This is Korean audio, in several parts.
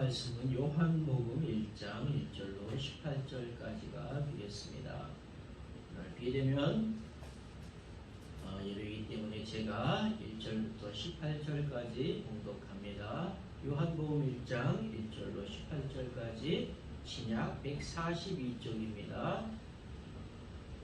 말씀은 요한복음 1장 1절로 18절까지가 되겠습니다. 오늘 비되면 예배이기 때문에 제가 1절부터 18절까지 봉독합니다. 요한복음 1장 1절로 18절까지 신약 142쪽입니다.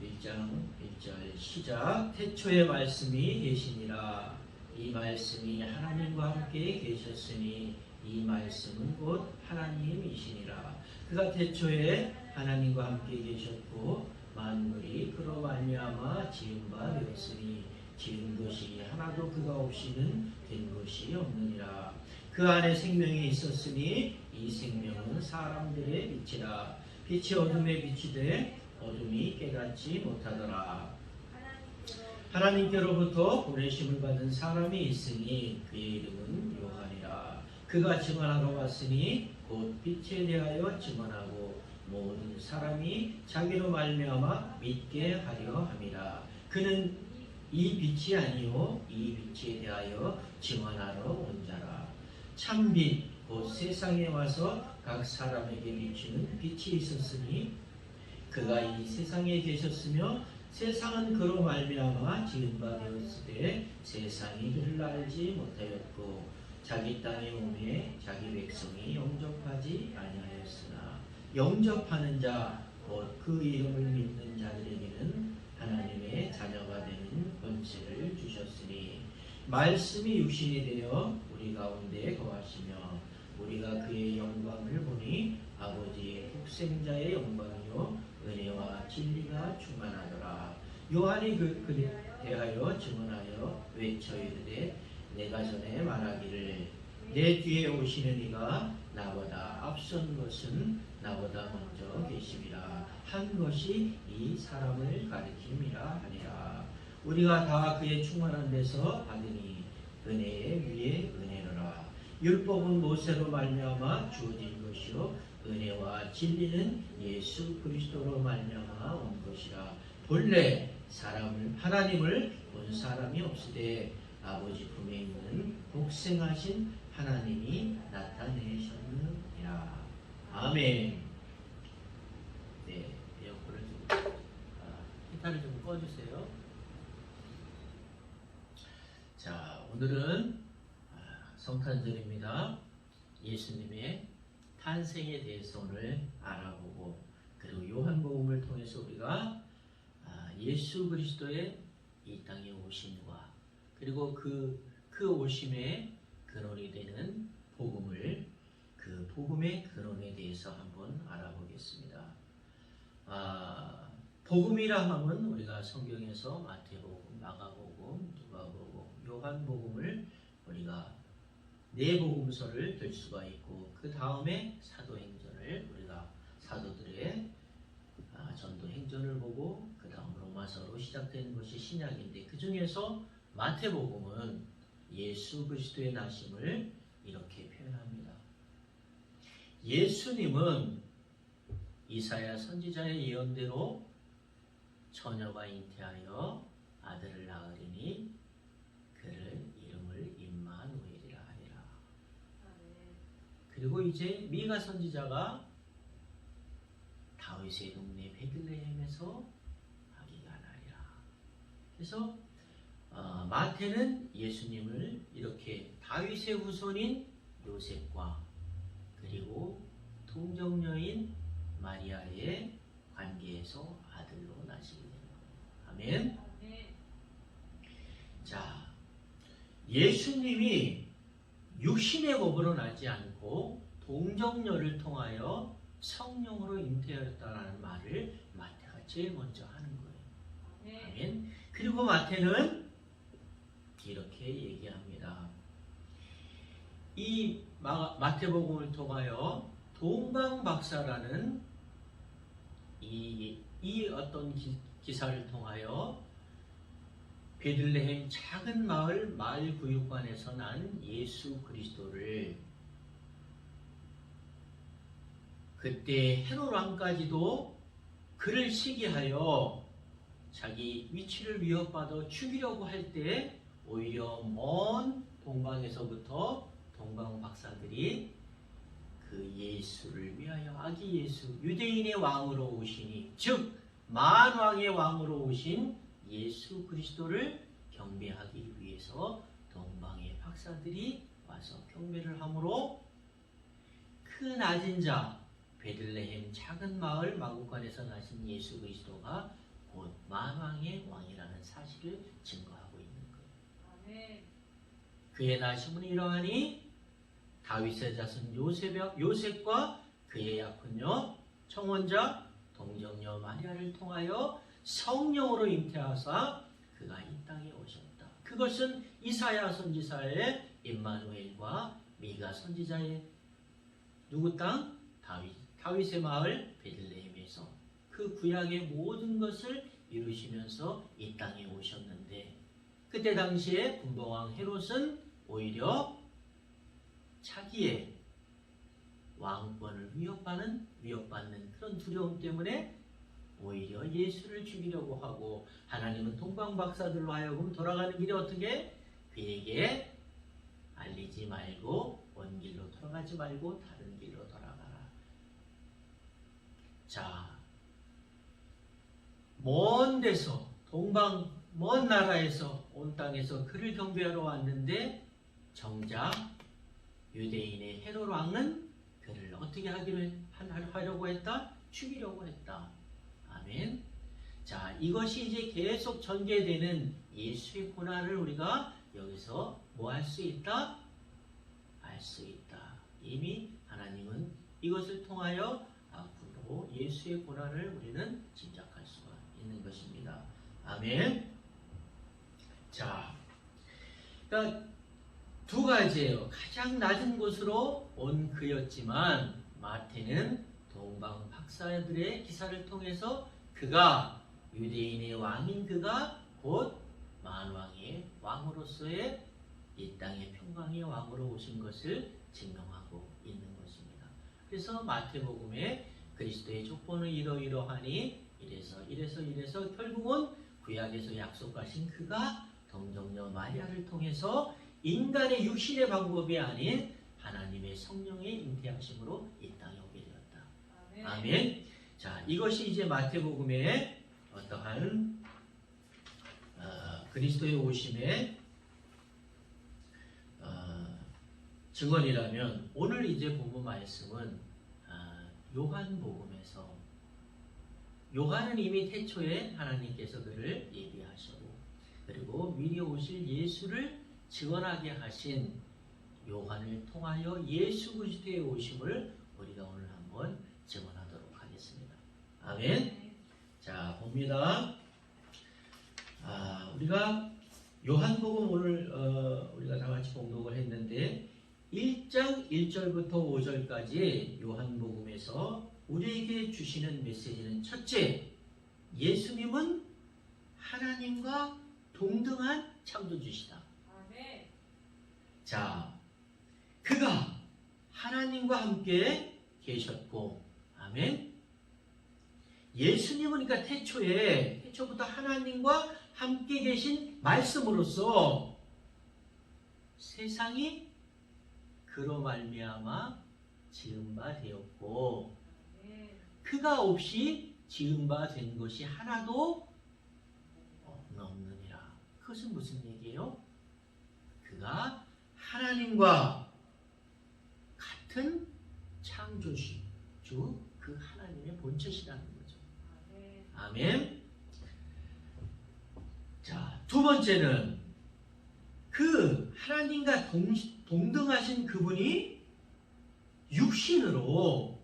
1장 1절 시작. 태초에 말씀이 계시니라. 이 말씀이 하나님과 함께 계셨으니 이 말씀은 곧 하나님이시니라. 그가 태초에 하나님과 함께 계셨고 만물이 그로 말미암아 지은 바 되었으니 지은 것이 하나도 그가 없이는 된 것이 없느니라. 그 안에 생명이 있었으니 이 생명은 사람들의 빛이라. 빛이 어둠에 비치되 어둠이 깨닫지 못하더라. 하나님께로부터 보내심을 받은 사람이 있으니 그의 이름은 요한이라. 그가 증언하러 왔으니 곧 빛에 대하여 증언하고 모든 사람이 자기로 말미암아 믿게 하려 함이라. 그는 이 빛이 아니요 이 빛에 대하여 증언하러 온 자라. 참빛 곧 세상에 와서 각 사람에게 비추는 빛이 있었으니 그가 이 세상에 계셨으며 세상은 그로 말미암아 지은 바 되었으되 세상이 그를 알지 못하였고 자기 땅에 오매 자기 백성이 영접하지 아니하였으나 영접하는 자 곧 그 이름을 믿는 자들에게는 하나님의 자녀가 되는 권세를 주셨으니 말씀이 육신이 되어 우리 가운데 거하시며 우리가 그의 영광을 보니 아버지의 독생자의 영광이요 은혜와 진리가 충만하더라. 요한이 그에 대하여 증언하여 외쳐 이르되 내가 전에 말하기를 내 뒤에 오시는 이가 나보다 앞선 것은 나보다 먼저 계심이라 한 것이 이 사람을 가리킴이라 하니라. 우리가 다 그의 충만한 데서 받으니 은혜에 위에 은혜로라. 율법은 모세로 말미암아 주어진 것이요 은혜와 진리는 예수 그리스도로 말미암아 온 것이라. 본래 하나님을 본 사람이 없으되 아버지 품에 있는 독생하신 하나님이 나타내셨느니라. 아멘. 네, 에어컨을 좀 히터를 좀 꺼주세요. 자, 오늘은 성탄절입니다. 예수님의 탄생에 대해서 오늘 알아보고 그리고 요한복음을 통해서 우리가 예수 그리스도의 이 땅에 오심과 그리고 그 오심의 근원이 되는 복음을 그 복음의 근원에 대해서 한번 알아보겠습니다. 복음이라 하면 우리가 성경에서 마태복음, 마가복음, 누가복음, 요한복음을 우리가 네 복음서를 들 수가 있고 그 다음에 사도행전을 우리가 사도들의 전도 행전을 보고 그 다음 로마서로 시작된 것이 신약인데 그 중에서 마태복음은 예수 그리스도의 나심을 이렇게 표현합니다. 예수님은 이사야 선지자의 예언대로 처녀가 잉태하여 아들을 낳으리니 그를 이름을 임마누엘이라 하리라. 그리고 이제 미가 선지자가 다윗의 동네 베들레헴에서 아기가 나리라. 그래서 마태는 예수님을 이렇게 다윗의 후손인 요셉과 그리고 통정녀인 마리아의 관계에서 아들로 나시게 됩니다. 아멘. 자, 예수님이 육신의 법으로 나지 않고 동정녀를 통하여 성령으로 잉태하였다라는 말을 마태가 제일 먼저 하는 거예요. 아멘. 그리고 마태는 이렇게 얘기합니다. 이 마태복음을 통하여 동방박사라는 이 어떤 기사를 통하여 베들레헴 작은 마을 구육관에서 난 예수 그리스도를 그때 헤롯 왕까지도 그를 시기하여 자기 위치를 위협받아 죽이려고 할 때 오히려 먼 동방에서부터 동방 박사들이 그 그 예수를 위하여 아기 예수 유대인의 왕으로 오시니 즉 만왕의 왕으로 오신 예수 그리스도를 경배하기 위해서 동방의 박사들이 와서 경배를 하므로 그 낮은 자 베들레헴 작은 마을 마구간에서 나신 예수 그리스도가 곧 만왕의 왕이라는 사실을 증거하고 있는 거예요. 아멘. 그의 나심은 이러하니 다윗의 자손 요셉과 그의 약혼녀 청혼자 동정녀 마리아를 통하여 성령으로 잉태하사 그가 이 땅에 오셨다. 그것은 이사야 선지자의 임마누엘과 미가 선지자의 누구 땅? 다윗의 마을 베들레헴에서 그 구약의 모든 것을 이루시면서 이 땅에 오셨는데 그때 당시에 분봉왕 헤롯은 오히려 자기의 왕권을 위협받는 그런 두려움 때문에 오히려 예수를 죽이려고 하고 하나님은 동방박사들로 하여금 돌아가는 길에 어떻게 그에게 알리지 말고 원 길로 돌아가지 말고 다른 길로 돌아가라. 자, 먼 데서 먼 나라에서 온 땅에서 그를 경배하러 왔는데 정작 유대인의 헤롯 왕은 그를 어떻게 하려고 했다? 죽이려고 했다. 아멘. 자, 이것이 이제 계속 전개되는 예수의 고난을 우리가 여기서 뭐 할 수 있다? 알 수 있다. 이미 하나님은 이것을 통하여 앞으로 예수의 고난을 우리는 짐작할 수가 있는 것입니다. 아멘. 자, 그러니까 두 가지예요. 가장 낮은 곳으로 온 그였지만 마태는 동방 박사들의 기사를 통해서 그가 유대인의 왕인 그가 곧 만왕의 왕으로서의 이 땅의 평강의 왕으로 오신 것을 증명하고 있는 것입니다. 그래서 마태복음에 그리스도의 조건은 이러이러하니 이래서 결국은 구약에서 약속하신 그가 동정녀 마리아를 통해서 인간의 육신의 방법이 아닌 하나님의 성령의 잉태하심으로 이 땅에 오게 되었다. 아멘. 아멘. 자, 이것이 이제 마태복음의 어떠한 그리스도의 오심의 증언이라면 오늘 이제 본문 말씀은 요한복음에서 요한은 이미 태초에 하나님께서 그를 예비하시고 그리고 미리 오실 예수를 증언하게 하신 요한을 통하여 예수 그리스도의 오심을 우리가 오늘 한번 증언하도록 하겠습니다. 아멘. 자, 봅니다. 우리가 요한복음 오늘 우리가 다 같이 봉독을 했는데 1장 1절부터 5절까지 요한복음에서 우리에게 주시는 메시지는 첫째, 예수님은 하나님과 동등한 창조주시다. 아멘. 자, 그가 하나님과 함께 계셨고, 아멘. 예수님은 그러니까 태초부터 하나님과 함께 계신 말씀으로서 세상이 그로 말미암아 지은 바 되었고, 그가 없이 지은 바 된 것이 하나도 없느니라. 그것은 무슨 얘기예요? 그가 하나님과 같은 창조주, 그 하나님의 본체시라는 거죠. 아멘. 자, 두 번째는 그 하나님과 동등하신 그분이 육신으로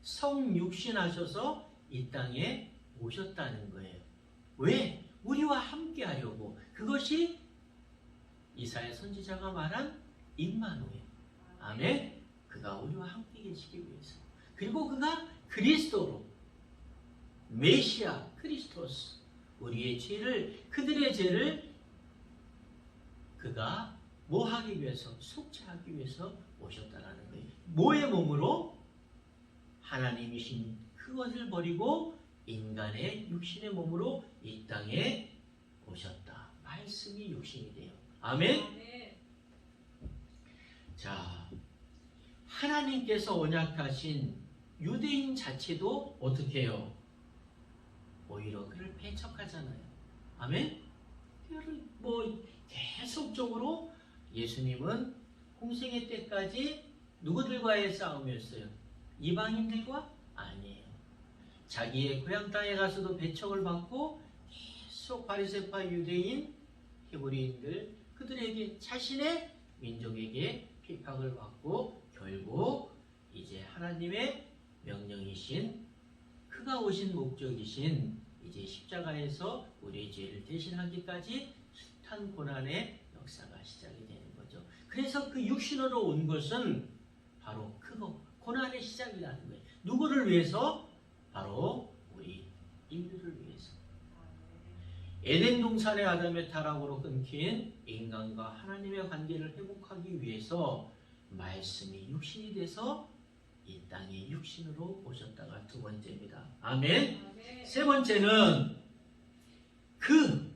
성육신하셔서 이 땅에 오셨다는 거예요. 왜? 우리와 함께 하려고. 그것이 이사야 선지자가 말한 임마누엘. 아멘. 그가 우리와 함께 계시기 위해서. 그리고 그가 그리스도로 메시아 크리스토스 우리의 죄를 그들의 죄를 그가 뭐 하기 위해서 속죄하기 위해서 오셨다라는 거예요. 뭐의 몸으로? 하나님이신 그것을 버리고 인간의 육신의 몸으로 이 땅에 오셨다. 말씀이 육신이 돼요. 아멘. 아멘. 자, 하나님께서 언약하신 유대인 자체도 어떻게 해요? 오히려 그를 배척하잖아요. 아멘? 뭐 계속적으로 예수님은 공생애 때까지 누구들과의 싸움이었어요? 이방인들과? 아니에요. 자기의 고향 땅에 가서도 배척을 받고 계속 바리새파 유대인, 히브리인들 그들에게 자신의 민족에게 핍박을 받고 결국 이제 하나님의 명령이신 그가 오신 목적이신 이제 십자가에서 우리의 죄를 대신하기까지 숱한 고난의 역사가 시작이 되는 거죠. 그래서 그 육신으로 온 것은 바로 그거 고난의 시작이라는 거예요. 누구를 위해서? 바로 우리 인류를 위해서. 에덴 동산의 아담의 타락으로 끊긴 인간과 하나님의 관계를 회복하기 위해서 말씀이 육신이 돼서 이 땅에 육신으로 오셨다가 두 번째입니다. 아멘. 아멘. 세 번째는 그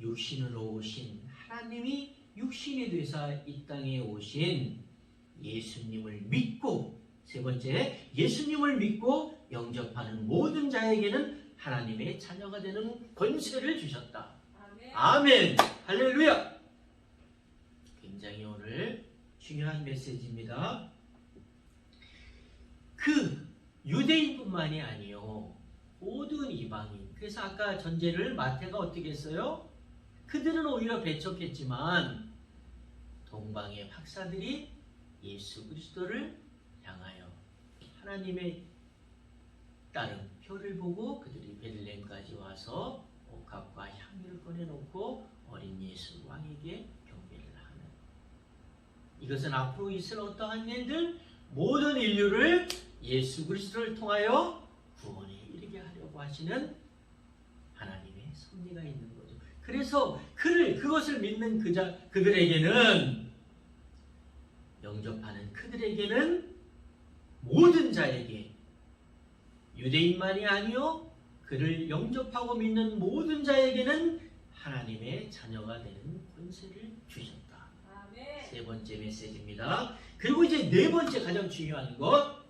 육신으로 오신 하나님이 육신이 되사 이 땅에 오신 예수님을 믿고 세 번째 예수님을 믿고 영접하는 모든 자에게는 하나님의 자녀가 되는 권세를 주셨다. 아멘. 아멘. 할렐루야. 굉장히 오늘 중요한 메시지입니다. 그 유대인뿐만이 아니요 모든 이방인. 그래서 아까 전제를 마태가 어떻게 했어요? 그들은 오히려 배척했지만 동방의 박사들이 예수 그리스도를 향하여 하나님의 따름 표를 보고 그들이 베들레헴까지 와서 옥합과 향유를 꺼내놓고 어린 예수 왕에게 경배를 하는. 이것은 앞으로 있을 어떠한 일들 모든 인류를 예수 그리스도를 통하여 구원에 이르게 하려고 하시는 하나님의 섭리가 있는 거죠. 그래서 그것을 믿는 그들에게는 영접하는 그들에게는 모든 자에게 유대인만이 아니요 그를 영접하고 믿는 모든 자에게는 하나님의 자녀가 되는 권세를 주셨다. 아멘. 세 번째 메시지입니다. 그리고 이제 네 번째 가장 중요한 것,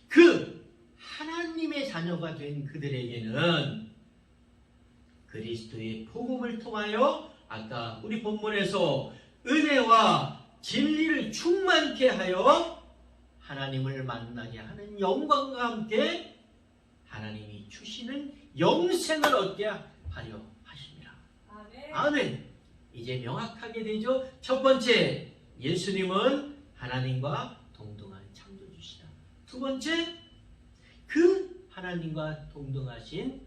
그 하나님의 자녀가 된 그들에게는 그리스도의 복음을 통하여 아까 우리 본문에서 은혜와 진리를 충만케 하여 하나님을 만나게 하는 영광과 함께 하나님이 주시는 영생을 얻게 하려 하십니다. 아멘. 아멘. 이제 명확하게 되죠. 첫 번째, 예수님은 하나님과 동등한 창조주시다. 두 번째, 그 하나님과 동등하신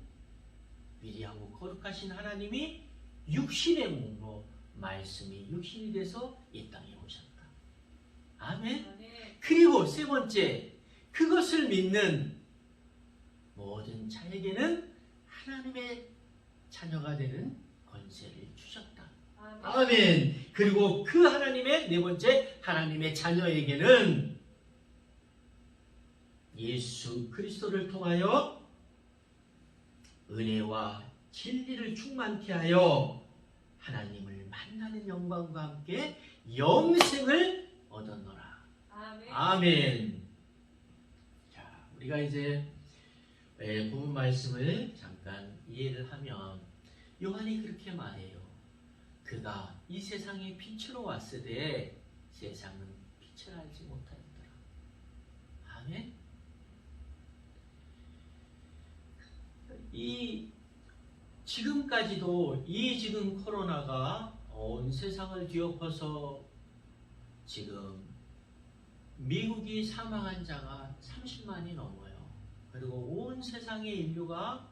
위대하고 거룩하신 하나님이 육신의 몸으로 말씀이 육신이 돼서 이 땅에 오셨다. 아멘. 아멘. 그리고 세 번째, 그것을 믿는 모든 자에게는 하나님의 자녀가 되는 권세를 주셨다. 아멘. 아멘. 그리고 그 하나님의 네 번째, 하나님의 자녀에게는 예수 그리스도를 통하여 은혜와 진리를 충만케 하여 하나님을 만나는 영광과 함께 영생을 얻었노라. 아멘. 아멘. 자, 우리가 이제 본문 말씀을 잠깐 이해를 하면 요한이 그렇게 말해요. 그가 이 세상에 빛으로 왔으되 세상은 빛을 알지 못하였더라. 아멘. 지금까지도 지금 코로나가 온 세상을 뒤엎어서 지금 미국이 사망한 자가 30만이 넘어요. 그리고 온 세상의 인류가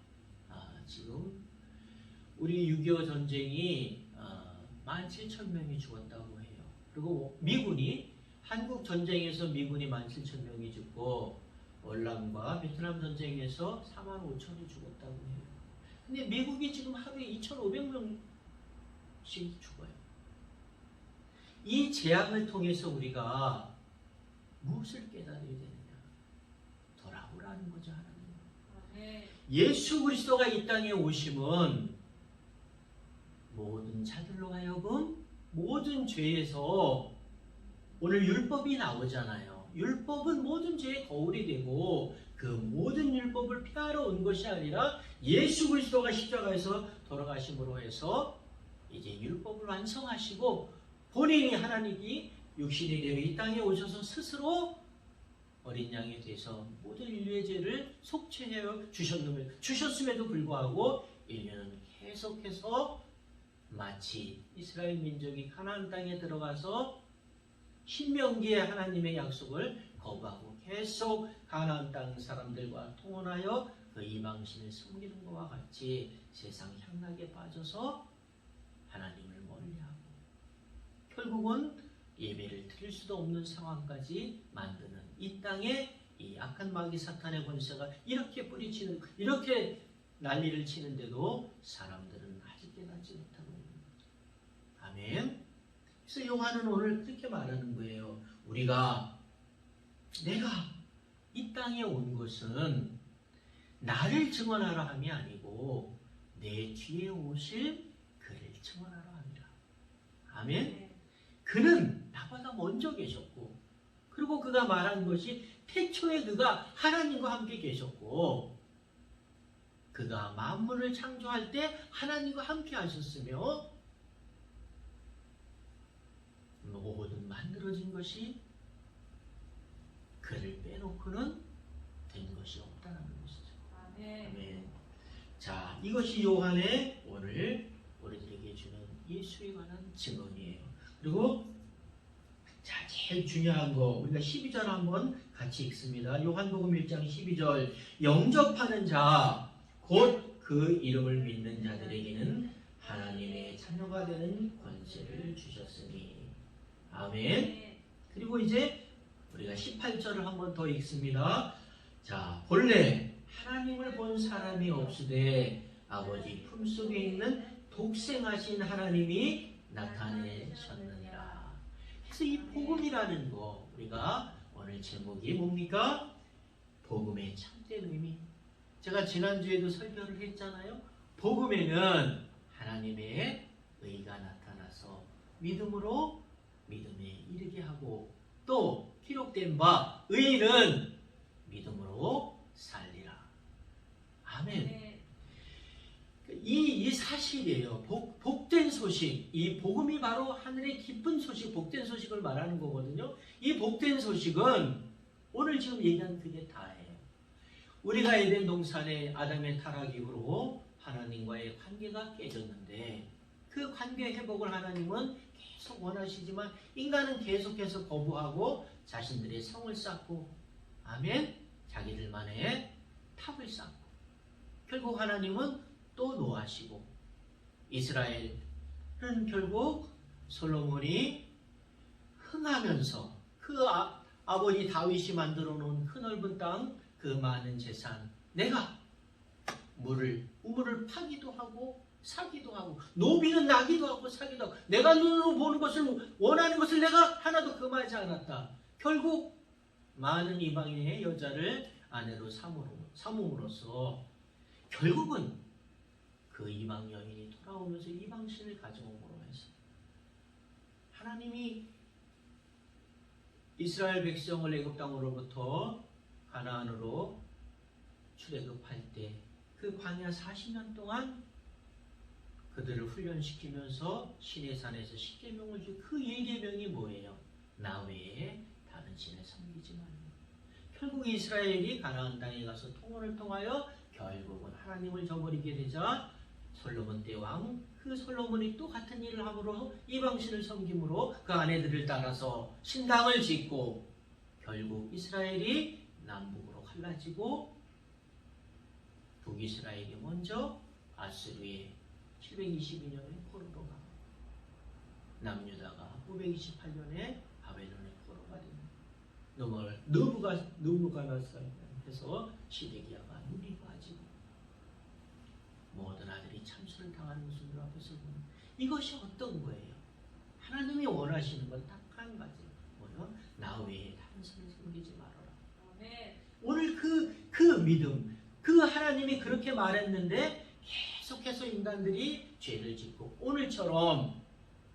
지금 우리 6.25 전쟁이 17,000명이 죽었다고 해요. 그리고 미군이 한국 전쟁에서 미군이 17,000명이 죽고 월남과 베트남 전쟁에서 45,000이 죽었다고 해요. 근데 미국이 지금 하루에 2,500명씩 죽어요. 이 재앙을 통해서 우리가 무엇을 깨달아야 되느냐? 돌아오라는 거죠, 하나님. 네. 예수 그리스도가 이 땅에 오심은 모든 자들로 하여금 모든 죄에서 오늘 율법이 나오잖아요. 율법은 모든 죄의 거울이 되고 그 모든 율법을 피하러 온 것이 아니라 예수 그리스도가 십자가에서 돌아가심으로 해서 이제 율법을 완성하시고 본인이 하나님이 육신이 되어 이 땅에 오셔서 스스로 어린 양이 돼서 모든 인류의 죄를 속죄해 주셨음에도 불구하고 인류는 계속해서 마치 이스라엘 민족이 가나안 땅에 들어가서 신명기에 하나님의 약속을 거부하고 계속 가나안 땅 사람들과 통혼하여 그 이방신을 섬기는 것과 같이 세상 향락에 빠져서 하나님을 멀리하고 결국은 예배를 드릴 수도 없는 상황까지 만드는 이 땅에 이 악한 마귀 사탄의 권세가 이렇게 뿌리치는, 이렇게 난리를 치는데도 사람들은 아직 깨닫지 못하고 있는 거죠. 아멘. 그래서 요한은 오늘 그렇게 말하는 거예요. 내가 이 땅에 온 것은 나를 증언하러 함이 아니고 내 뒤에 오실 그를 증언하러 함이라. 아멘. 그는 나보다 먼저 계셨고, 그리고 그가 말한 것이 태초에 그가 하나님과 함께 계셨고, 그가 만물을 창조할 때 하나님과 함께 하셨으며 모든 만들어진 것이 그를 빼놓고는 된 것이 없다는 것이죠. 아멘. 자, 이것이 요한의 오늘 우리들에게 주는 예수에 관한 증언이에요. 그리고 자, 제일 중요한 거 우리가 12절 한번 같이 읽습니다. 요한복음 1장 12절 영접하는 자 곧 그 이름을 믿는 자들에게는 하나님의 자녀가 되는 권세를 주셨으니. 아멘. 그리고 이제 우리가 18절을 한번 더 읽습니다. 자, 본래 하나님을 본 사람이 없으되 아버지 품속에 있는 독생하신 하나님이 나타내셨느니라. 그래서 이 복음이라는 거, 우리가 오늘 제목이 뭡니까? 복음의 참된 의미. 제가 지난주에도 설교를 했잖아요. 복음에는 하나님의 의가 나타나서 믿음으로 믿음에 이르게 하고, 또 기록된 바 의인은 믿음으로 살리라. 아멘. 이 사실이에요. 복된 소식. 이 복음이 바로 하늘의 기쁜 소식, 복된 소식을 말하는 거거든요. 이 복된 소식은 오늘 지금 얘기한 그게 다예요. 우리가 에덴 동산의 아담의 타락 이후로 하나님과의 관계가 깨졌는데 그 관계 회복을 하나님은 계속 원하시지만 인간은 계속해서 거부하고 자신들의 성을 쌓고, 아멘, 자기들만의 탑을 쌓고, 결국 하나님은 또 노하시고, 이스라엘은 결국 솔로몬이 흥하면서 그 아버지 다윗이 만들어 놓은 그 넓은 땅, 그 많은 재산, 내가 우물을 파기도 하고 사기도 하고, 노비는 나기도 하고 사기도 하고, 내가 눈으로 보는 것을 원하는 것을 내가 하나도 금하지 않았다. 결국 많은 이방인의 여자를 아내로 삼음으로써 결국은 그 이방 여인이 돌아오면서 이방신을 가져옴으로 해서 하나님이 이스라엘 백성을 애굽 땅으로부터 가나안으로 출애굽할 때 그 광야 40년 동안 그들을 훈련시키면서 시내산에서 10계명을 준 그 1계명이 뭐예요? 나 외에 다른 신을 섬기지 말라. 결국 이스라엘이 가나안 땅에 가서 통혼을 통하여 결국은 하나님을 저버리게 되자 솔로몬 때 왕, 그 솔로몬이 또 같은 일을 함으로 이방신을 섬김으로 그 아내들을 따라서 신당을 짓고 결국 이스라엘이 남북으로 갈라지고 북이스라엘이 먼저 아수르의 722년에 포로로 가고 남유다가 528년에 바벨론의 포로가 됩니다. 느부갓네살에서 시드기야가 눈이 빠지고 모든 아들이 참수를 당하는 순들 앞에서 보는 이것이 어떤 거예요? 하나님이 원하시는 건 딱 한 가지, 뭐요? 나 외에 다른 신을 섬기지 말아라. 네. 오늘 그 믿음, 그 하나님이 그렇게 말했는데 계속해서 인간들이 죄를 짓고 오늘처럼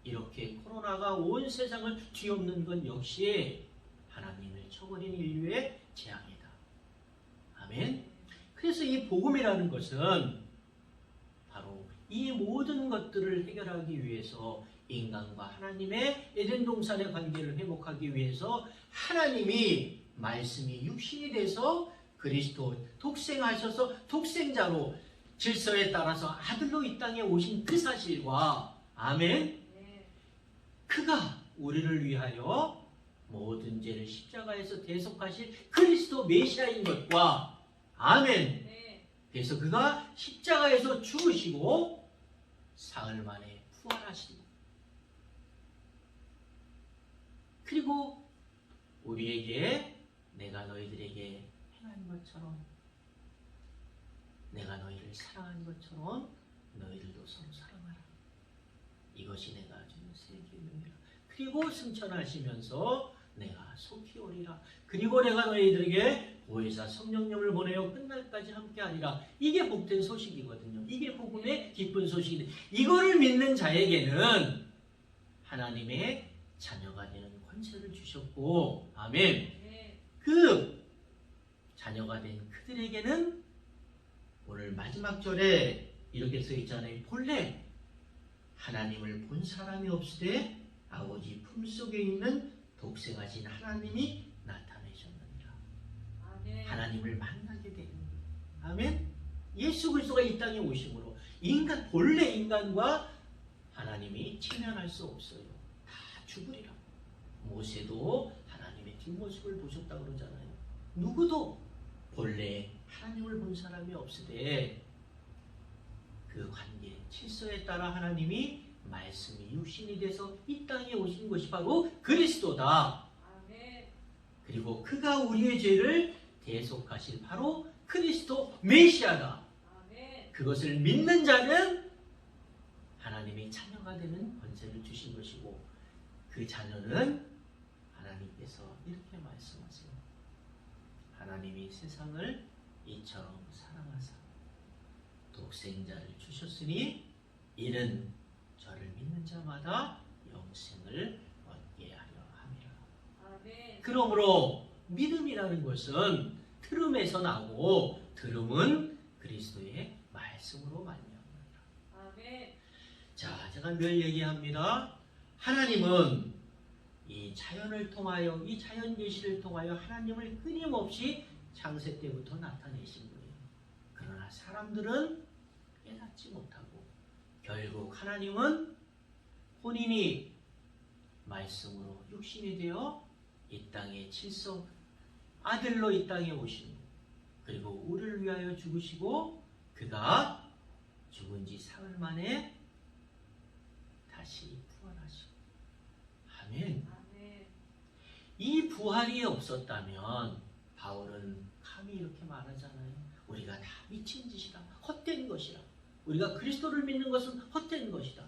이렇게 코로나가 온 세상을 뒤엎는 건 역시 하나님을 쳐버린 인류의 재앙이다. 아멘. 그래서 이 복음이라는 것은 바로 이 모든 것들을 해결하기 위해서 인간과 하나님의 에덴 동산의 관계를 회복하기 위해서 하나님이 말씀이 육신이 돼서 그리스도 독생하셔서 독생자로 질서에 따라서 아들로 이 땅에 오신 그 사실과 아멘. 그가 우리를 위하여 모든 죄를 십자가에서 대속하실 그리스도 메시아인 것과 아멘. 그래서 그가 십자가에서 죽으시고 사흘 만에 부활하시고 그리고 우리에게 내가 너희들에게 행한 것처럼 내가 너희를 사랑한 것처럼 너희들도 서로 사랑하라. 이것이 내가 주는 새 계명이라. 그리고 승천하시면서 내가 속히 오리라. 그리고 내가 너희들에게 보혜사 성령님을 보내어 끝날까지 함께하리라. 이게 복된 소식이거든요. 이게 복음의 기쁜 소식인데 이거를 믿는 자에게는 하나님의 자녀가 되는 권세를 주셨고 아멘. 그 자녀가 된 그들에게는 오늘 마지막 절에 이렇게 써 있잖아요. 본래 하나님을 본 사람이 없으되 아버지 품속에 있는 독생하신 하나님이 나타내셨느니라. 아멘. 하나님을 만나게 되는 아멘. 예수 그리스도가 이 땅에 오심으로 본래 인간과 하나님이 친연할 수 없어요. 다 죽으리라. 모세도 하나님의 뒷모습을 보셨다고 그러잖아요. 누구도 본래 하나님을 본 사람이 없으되 그 관계, 질서에 따라 하나님이 말씀이 육신이 돼서 이 땅에 오신 것이 바로 그리스도다. 아멘. 그리고 그가 우리의 죄를 대속하실 바로 그리스도 메시아다. 아멘. 그것을 믿는 자는 하나님의 자녀가 되는 권세를 주신 것이고 그 자녀는 하나님께서 이렇게 말씀하세요. 하나님이 세상을 이처럼 사랑하사 독생자를 주셨으니 이는 저를 믿는 자마다 영생을 얻게 하려 함이라. 아멘. 그러므로 믿음이라는 것은 들음에서 나고 들음은 그리스도의 말씀으로 말미암느니라. 아멘. 자, 제가 늘 얘기합니다. 하나님은 이 자연을 통하여 이 자연 계시를 통하여 하나님을 끊임없이 창세 때부터 나타내신 거예요. 그러나 사람들은 깨닫지 못하고 결국 하나님은 본인이 말씀으로 육신이 되어 이 땅의 질서 아들로 이 땅에 오신 것 그리고 우리를 위하여 죽으시고 그가 죽은 지 사흘 만에 다시 부활하시고 아멘. 이 부활이 없었다면 바울은 감히 이렇게 말하잖아요. 우리가 다 미친 짓이다. 헛된 것이다. 우리가 그리스도를 믿는 것은 헛된 것이다.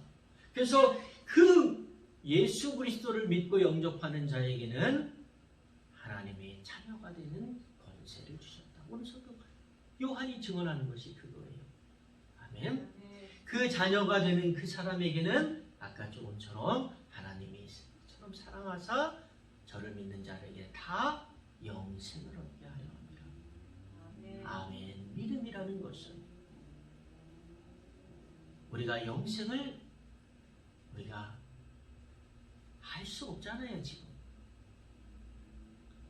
그래서 그 예수 그리스도를 믿고 영접하는 자에게는 하나님의 자녀가 되는 권세를 주셨다. 오늘 성경 요한이 증언하는 것이 그거예요. 아멘. 그 자녀가 되는 그 사람에게는 아까 조금처럼 하나님이 처럼 사랑하사 저를 믿는 자에게 다 영생을 얻게 하려 합니다. 아멘. 아멘. 믿음이라는 것은 우리가 영생을 우리가 할 수 없잖아요. 지금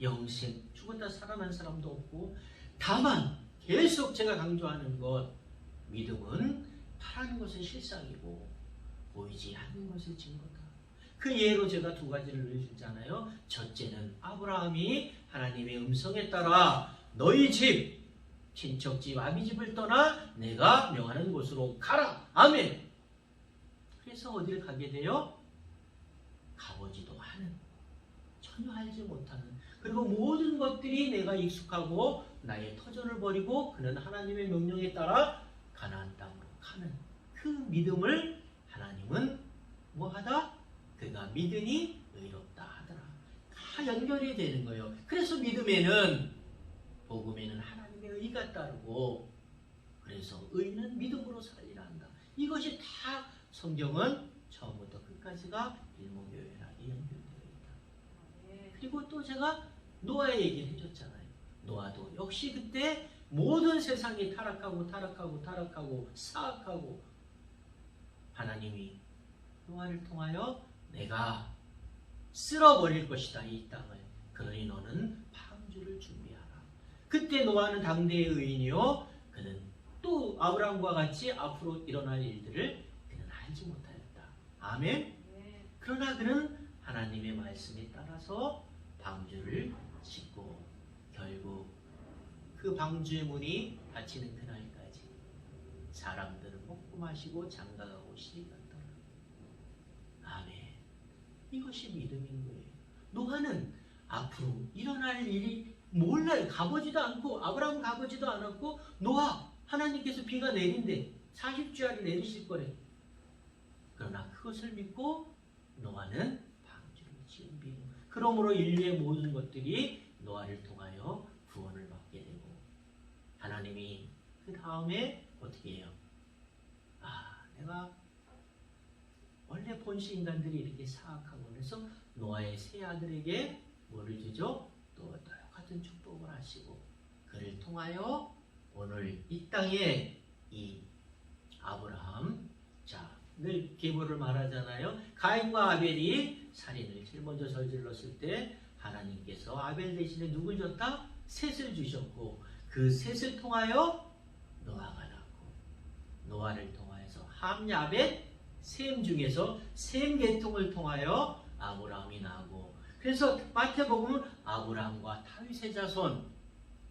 영생 죽었다 살아난 사람도 없고 다만 계속 제가 강조하는 것 믿음은 바라는 것의 실상이고 보이지 않는 것의 증거다. 그 예로 제가 두 가지를 들잖아요. 첫째는 아브라함이 하나님의 음성에 따라 너희 집, 친척집, 아비집을 떠나 내가 명하는 곳으로 가라. 아멘. 그래서 어딜 가게 돼요? 가보지도 않은, 전혀 알지 못하는, 그리고 모든 것들이 내가 익숙하고 나의 터전을 버리고 그는 하나님의 명령에 따라 가나안 땅으로 가는 그 믿음을 하나님은 뭐하다? 그가 믿으니 의롭다 하더라. 다 연결이 되는 거예요. 그래서 믿음에는 복음에는 하나님의 의가 따르고 그래서 의는 믿음으로 살리라 한다. 이것이 다 성경은 처음부터 끝까지 여기까지가 일목요연하게 연결되어 있다. 그리고 또 제가 노아의 얘기를 해줬잖아요. 노아도 역시 그때 모든 세상이 타락하고 사악하고 하나님이 노아를 통하여 내가 쓸어버릴 것이다 이 땅을. 그러니 너는 방주를 준비하라. 그때 노아는 당대의 의인이요 그는 또 아브라함과 같이 앞으로 일어날 일들을 그는 알지 못하였다. 아멘. 그러나 그는 하나님의 말씀에 따라서 방주를 짓고 결국 그 방주의 문이 닫히는 그날까지 사람들은 먹고 마시고 장가가고 시리갔더라. 아멘. 이것이 믿음인 거예요. 노아는 앞으로 일어날 일이 몰라요. 가보지도 않고 아브라함 가보지도 않았고 노아 하나님께서 비가 내린대. 40주야를 내리실 거래. 그러나 그것을 믿고 노아는 방주를 지은 비로 그러므로 인류의 모든 것들이 노아를 통하여 구원을 받게 되고 하나님이 그 다음에 어떻게 해요? 내가 원래 본시 인간들이 이렇게 사악하고 그래서 노아의 세 아들에게 뭐를 주죠? 또 똑같은 축복을 하시고 그를 통하여 오늘 이 땅에 이 아브라함 늘 계보를 말하잖아요. 가인과 아벨이 살인을 제일 먼저 저질렀을 때 하나님께서 아벨 대신에 누굴 줬다? 셋을 주셨고 그 셋을 통하여 노아가 낳고 노아를 통하여서 함, 야벳, 셈 중에서 셈 계통을 통하여 아브라함이 나고 그래서 마태복음은 아브라함과 다윗의 자손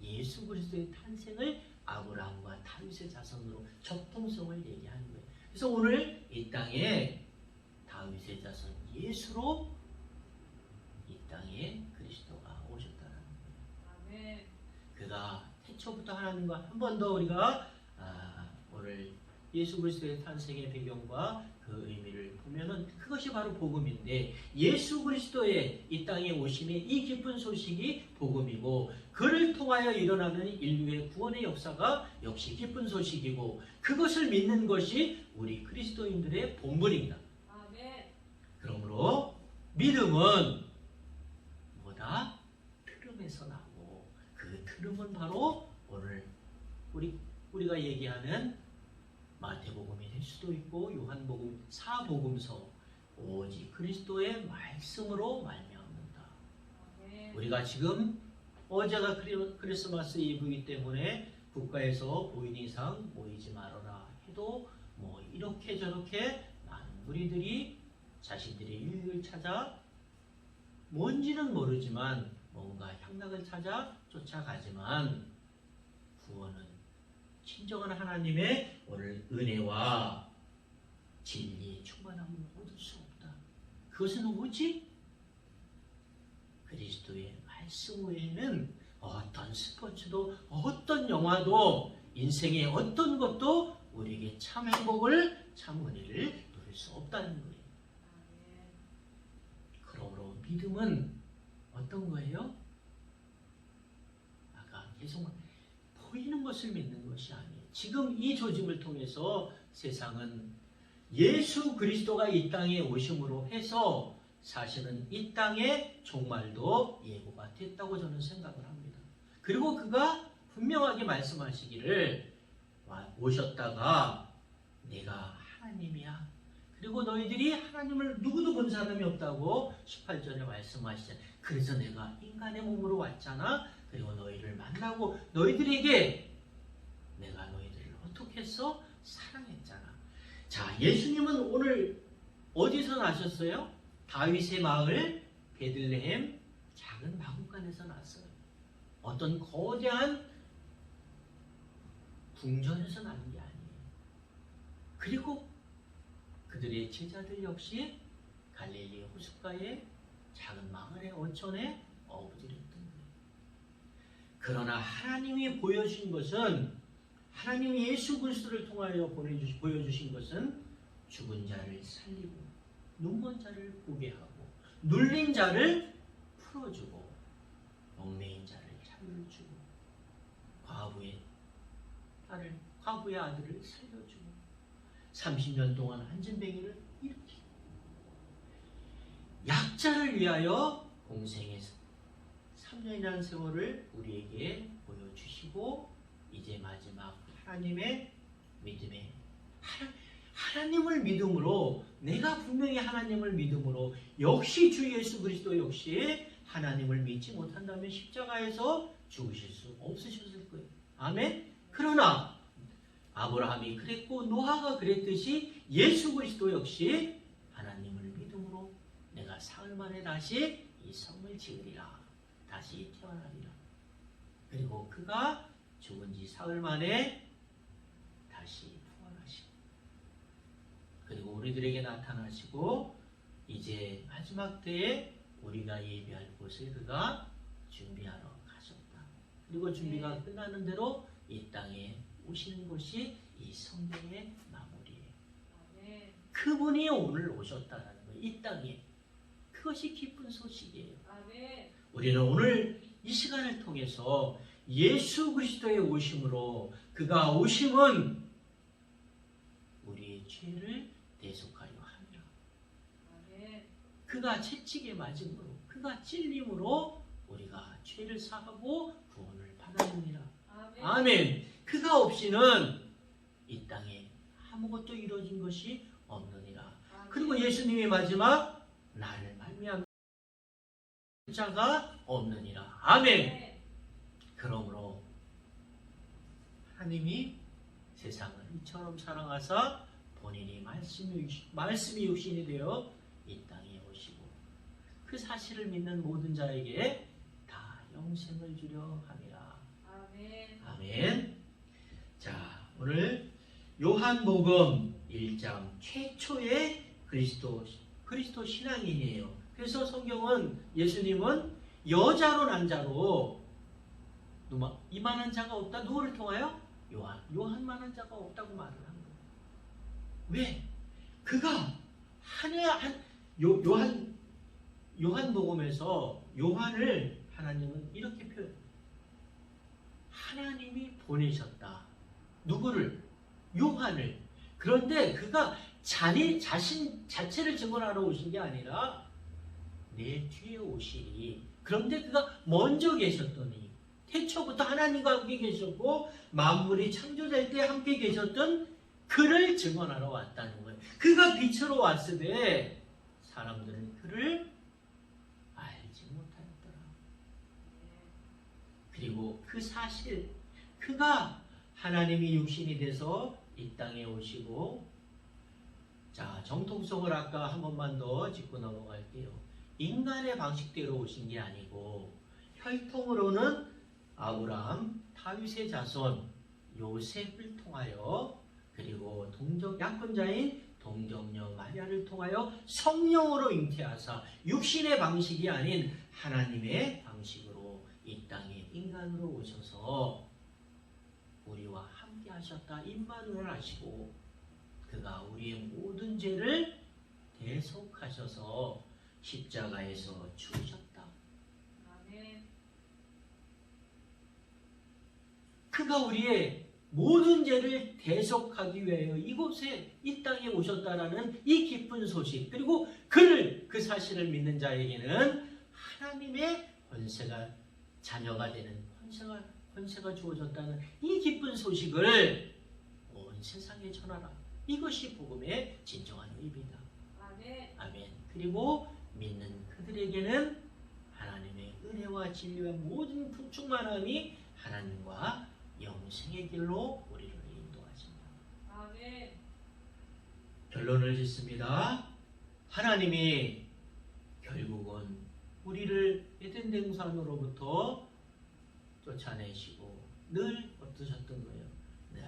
예수 그리스도의 탄생을 아브라함과 다윗의 자손으로 적통성을 얘기하는 거예요. 그래서 오늘 이 땅에 다윗의 자손 예수로 이 땅에 그리스도가 오셨다는 거예요. 아멘. 그가 태초부터 하나님과 한 번 더 우리가 오늘 예수 그리스도의 탄생의 배경과 그 의미를 보면은 그것이 바로 복음인데 예수 그리스도의 이 땅에 오심의 이 기쁜 소식이 복음이고 그를 통하여 일어나는 인류의 구원의 역사가 역시 기쁜 소식이고 그것을 믿는 것이 우리 그리스도인들의 본분입니다. 아멘. 그러므로 믿음은 뭐다? 트름에서 나고 그 트름은 바로 오늘 우리가 얘기하는 마태복음이 될 수도 있고 요한복음 사복음서 오직 그리스도의 말씀으로 말미암는다. 우리가 지금 어제가 크리스마스 이브이기 때문에 국가에서 보이는 이상 모이지 말아라 해도 뭐 이렇게 저렇게 많은 무리들이 자신들의 유익을 찾아 뭔지는 모르지만 뭔가 향락을 찾아 쫓아가지만 구원은 진정한 하나님의 오늘 은혜와 진리의 충만함을 얻을 수 없다. 그것은 오직 그리스도의 말씀 외에는 어떤 스포츠도 어떤 영화도 인생의 어떤 것도 우리에게 참 행복을 참 은혜를 누릴 수 없다는 거예요. 그러므로 믿음은 어떤 거예요? 아까 계속 보이는 것을 믿는 것이 아니에요. 지금 이 조짐을 통해서 세상은 예수 그리스도가 이 땅에 오심으로 해서 사실은 이 땅의 종말도 예고가 됐다고 저는 생각을 합니다. 그리고 그가 분명하게 말씀하시기를 오셨다가 내가 하나님이야. 그리고 너희들이 하나님을 누구도 본 사람이 없다고 18절에 말씀하시잖아요. 그래서 내가 인간의 몸으로 왔잖아. 그리고 너희를 만나고 너희들에게 내가 너희들을 어떻게 했어? 사랑했잖아. 자, 예수님은 오늘 어디서 나셨어요? 다윗의 마을 베들레헴 작은 마구간에서 났어요. 어떤 거대한 궁전에서 난 게 아니에요. 그리고 그들의 제자들 역시 갈릴리 호숫가의 작은 마을의 온천에 어부들이었던 거예요. 그러나 하나님이 보여주신 것은 하나님이 예수 그리스도를 통하여 보여주신 것은 죽은 자를 살리고 눈먼 자를 보게 하고 눌린 자를 풀어주고 얽매인 자를 자유를 주고 과부의 아들을 살려주고 30년 동안 한진뱅이를 일으키고 각자를 위하여 공생에서 3년이라는 세월을 우리에게 보여주시고 이제 마지막 하나님의 믿음에 하나님을 믿음으로 내가 분명히 하나님을 믿음으로 역시 주 예수 그리스도 역시 하나님을 믿지 못한다면 십자가에서 죽으실 수 없으셨을 거예요. 아멘. 그러나 아브라함이 그랬고 노아가 그랬듯이 예수 그리스도 역시 하나님을 믿음으로 내가 사흘 만에 다시 이 성을 지으리라. 다시 태어나리라. 그리고 그가 죽은 지 사흘 만에 다시 부활하시고 그리고 우리들에게 나타나시고 이제 마지막 때에 우리가 예배할 곳을 그가 준비하러 가셨다. 그리고 준비가 끝나는 대로 이 땅에 오시는 것이 이 성경의 마무리예요. 그분이 오늘 오셨다는 거예요. 이 땅에. 그것이 기쁜 소식이에요. 우리는 오늘 이 시간을 통해서 예수 그리스도의 오심으로 그가 오심은 우리의 죄를 대속하여 함이라. 그가 채찍에 맞음으로 그가 찔림으로 우리가 죄를 사하고 구원을 받았느니라. 아멘. 그가 없이는 이 땅에 아무것도 이루어진 것이 없느니라. 그리고 예수님이 마지막 나를 말미암아 자가 없느니라. 아멘. 그러므로 하나님이 세상을 이처럼 사랑하사 본인이 말씀이 육신이 되어 이 땅에 오시고 그 사실을 믿는 모든 자에게 다 영생을 주려 함이라. 아멘. 자, 오늘 요한복음 1장 최초의 그리스도 신앙인이에요. 그래서 성경은 예수님은 여자로 난 자로 이만한 자가 없다. 누구를 통하여? 요한만한 자가 없다고 말을 한 거예요. 왜? 그가 요한복음에서 요한을 하나님은 이렇게 표현해요. 하나님이 보내셨다. 누구를? 요한을. 그런데 그가 자신 자체를 증언하러 오신 게 아니라 내 뒤에 오시리. 그런데 그가 먼저 계셨더니 태초부터 하나님과 함께 계셨고 만물이 창조될 때 함께 계셨던 그를 증언하러 왔다는 거예요. 그가 빛으로 왔을 때 사람들은 그를 알지 못하였더라. 그리고 그 사실 그가 하나님이 육신이 돼서 이 땅에 오시고 자 정통성을 아까 한 번만 더 짚고 넘어갈게요. 인간의 방식대로 오신 게 아니고 혈통으로는 아브라함, 다윗의 자손 요셉을 통하여 그리고 약혼자인 동정녀 마리아를 통하여 성령으로 잉태하사 육신의 방식이 아닌 하나님의 방식으로 이 땅에 인간으로 오셔서 우리와 함께 하셨다. 임마누엘 하시고 그가 우리의 모든 죄를 대속하셔서 십자가에서 죽으셨다. 아멘. 그가 우리의 모든 죄를 대속하기 위하여 이곳에 이 땅에 오셨다라는 이 기쁜 소식 그리고 그 사실을 믿는 자에게는 하나님의 권세가 자녀가 되는 권세가 주어졌다는 이 기쁜 소식을 온 세상에 전하라. 이것이 복음의 진정한 의미다. 아멘. 아멘. 그리고 믿는 그들에게는 하나님의 은혜와 진리와 모든 충만함이 하나님과 영생의 길로 우리를 인도하십니다. 아멘. 결론을 짓습니다. 하나님이 결국은 우리를 에덴 동산으로부터 쫓아내시고 늘 어떠셨던 거예요? 늘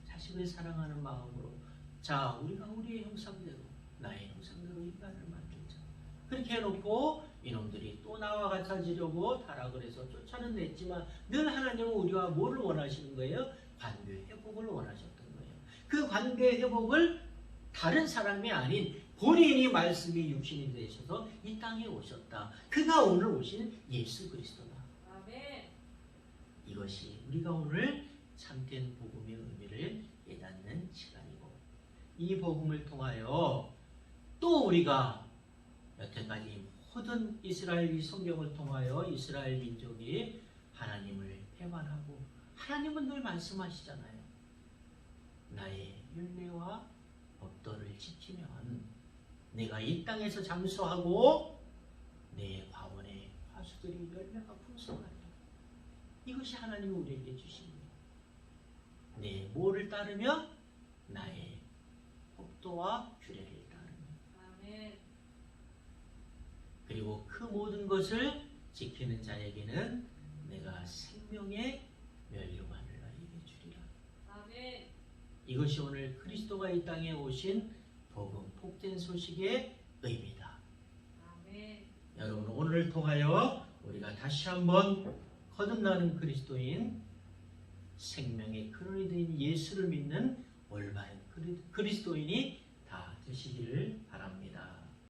자식을 사랑하는 마음으로 자 우리가 우리의 형상대로 나의 형상대로 인간을 만들자. 그렇게 해놓고 이놈들이 또 나와 같아지려고 타락을 해서 쫓아는 냈지만 늘 하나님은 우리와 뭐를 원하시는 거예요? 관계 회복을 원하셨던 거예요. 그 관계 회복을 다른 사람이 아닌 본인이 말씀이 육신이 되셔서 이 땅에 오셨다. 그가 오늘 오신 예수 그리스도다. 아멘. 이것이 우리가 오늘 참된 복음의 의미를 깨닫는 시간이고 이 복음을 통하여 또 우리가 여태까지 모든 이스라엘이 성경을 통하여 이스라엘 민족이 하나님을 배반하고 하나님은 늘 말씀하시잖아요. 나의 율례와 법도를 지키면 내가 이 땅에서 장수하고 내 과원의 화수들이 열매가 풍성하리라. 이것이 하나님이 우리에게 주신 거예요. 내 뭐를 따르며? 나의 법도와 규례를 따르며. 아멘. 그리고 그 모든 것을 지키는 자에게는 내가 생명의 면류관을 너희에게 주리라. 아멘. 이것이 오늘 그리스도가 이 땅에 오신 복음, 복된 소식의 의미다. 아멘. 여러분, 오늘을 통하여 우리가 다시 한번 거듭나는 그리스도인, 생명의 근원이 된 예수를 믿는 올바른 그리스도인이